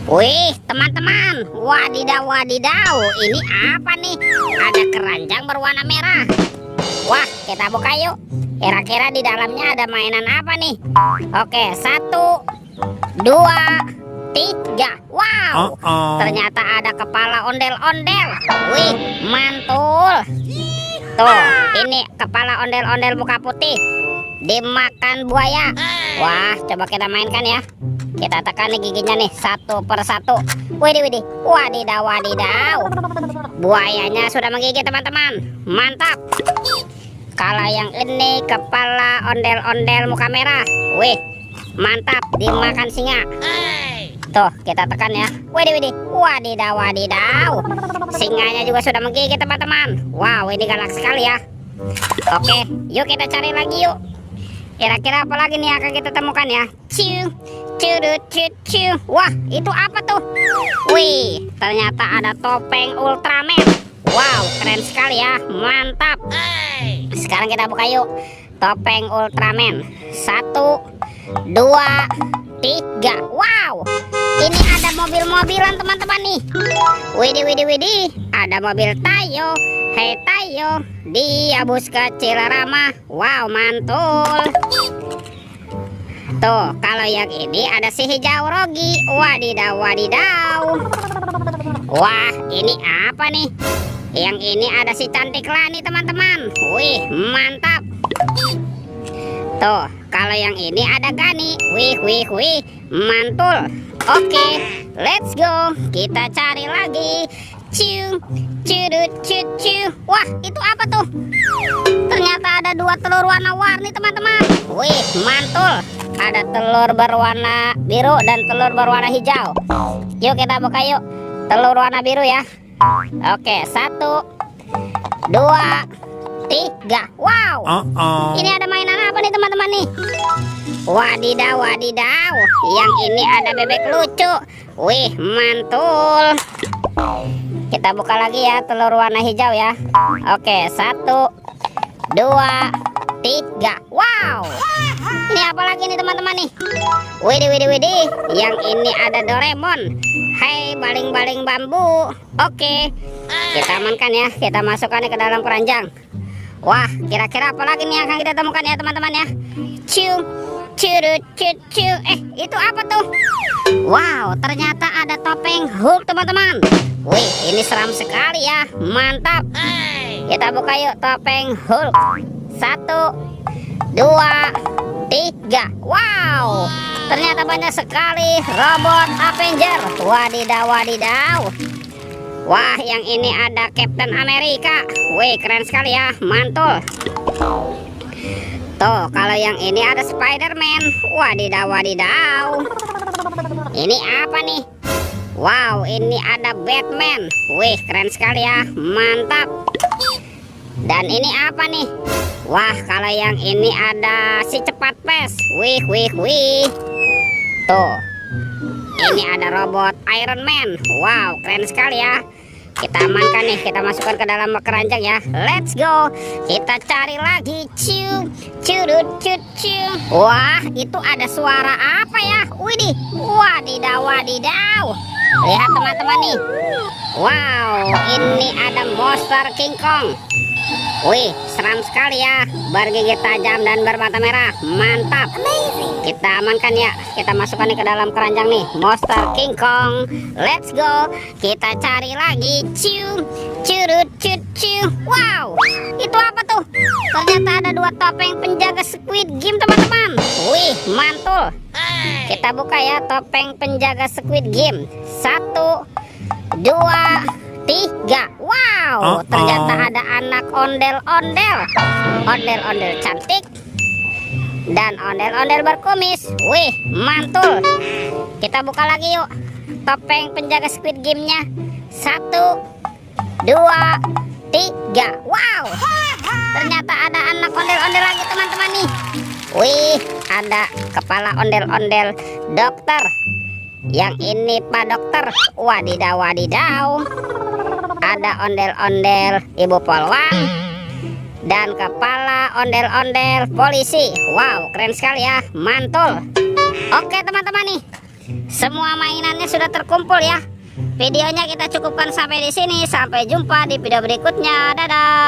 Wih, teman-teman, wadidaw, wadidaw, ini apa nih? Ada keranjang berwarna merah. Wah, kita buka yuk. Kira-kira di dalamnya ada mainan apa nih? Oke, 1, 2, 3. Wow, ternyata ada kepala ondel-ondel. Wih, mantul. Tuh, ini kepala ondel-ondel muka putih dimakan buaya. Wah, coba kita mainkan ya. Kita tekan nih giginya nih, satu per satu. Widih, widih, wadidaw, wadidaw. Buayanya sudah menggigit teman-teman. Mantap. Kalau yang ini kepala ondel-ondel muka merah. Wih, mantap, dimakan singa. Tuh, kita tekan ya. Widih, widih, wadidaw, wadidaw. Singanya juga sudah menggigit teman-teman. Wow, ini galak sekali ya. Oke, yuk kita cari lagi yuk. Kira-kira apa lagi nih akan kita temukan ya? Ciu, curut, ciu. Wah, itu apa tuh? Wih, ternyata ada topeng Ultraman. Wow, keren sekali ya, mantap. Sekarang kita buka yuk. Topeng Ultraman. 1, 2, 3. Wow, ini ada mobil-mobilan teman-teman nih. Widih, widih, widih, ada mobil Tayo. Hei Tayo, dia bus kecil ramah. Wow, mantul. Tuh, kalau yang ini ada si hijau Rogi. Wadidaw, wadidaw. Wah, ini apa nih? Yang ini ada si cantik Lani teman-teman. Wih, mantap. Tuh, kalau yang ini ada Gani. Wih, wih, wih, mantul. Oke, let's go. Kita cari lagi. Ciu, curut, ciu. Wah, itu apa tuh? Ternyata ada 2 telur warna-warni teman-teman. Wih, mantul. Ada telur berwarna biru dan telur berwarna hijau. Yuk kita buka yuk. Telur warna biru ya. Oke, 1, 2, 3. Wow, ini ada mainan apa nih teman-teman nih? Wadidaw, wadidaw. Yang ini ada bebek lucu. Wih, mantul. Kita buka lagi ya telur warna hijau ya. Oke, 1, 2, 3. Wow, ini apa lagi nih teman-teman nih? Widih, widih, widih. Yang ini ada Doraemon. Hai, baling-baling bambu. Oke, kita amankan ya. Kita masukkan ke dalam keranjang. Wah, kira-kira apa lagi nih yang akan kita temukan ya teman-teman ya? Ciu, curut, ciu. Itu apa tuh? Wow, ternyata ada topeng Hulk teman-teman. Wih, ini seram sekali ya. Mantap. Kita buka yuk topeng Hulk. 1, 2, 3. Wow, ternyata banyak sekali robot Avenger. Wadidaw, wadidaw. Wah, yang ini ada Captain America. Wih, keren sekali ya, mantul. Tuh, kalau yang ini ada Spider-Man. Wadidaw, wadidaw. Ini apa nih? Wow, ini ada Batman. Wih, keren sekali ya, mantap. Dan ini apa nih? Wah, kalau yang ini ada si cepat pes. Wih, wih, wih. Tuh, ini ada robot Iron Man. Wow, keren sekali ya. Kita amankan nih, kita masukkan ke dalam keranjang ya. Let's go. Kita cari lagi. Ciu, curut, ciu. Wah, itu ada suara apa ya? Widih, wadidaw, wadidaw. Lihat teman-teman nih. Wow, ini ada monster King Kong. Wih, seram sekali ya, bergigi tajam dan bermata merah. Mantap. Kita amankan ya. Kita masukkan ke dalam keranjang nih, monster King Kong. Let's go. Kita cari lagi. Ciu, curut, ciu. Wow, itu apa tuh? Ternyata ada 2 topeng penjaga Squid Game teman-teman. Wih, mantul. Kita buka ya topeng penjaga Squid Game. 1, 2, 3. Wow, ternyata ada anak ondel-ondel. Ondel-ondel cantik dan ondel-ondel berkumis. Wih, mantul. Kita buka lagi yuk topeng penjaga Squid Game-nya. 1, 2, 3. Wow, ternyata ada anak ondel-ondel lagi teman-teman nih. Wih, ada kepala ondel-ondel dokter. Yang ini Pak Dokter. Wadidaw, wadidaw. Ada ondel-ondel Ibu Polwan dan kepala ondel-ondel polisi. Wow, keren sekali ya, mantul. Oke teman-teman nih, semua mainannya sudah terkumpul ya. Videonya kita cukupkan sampai di sini. Sampai jumpa di video berikutnya. Dadah.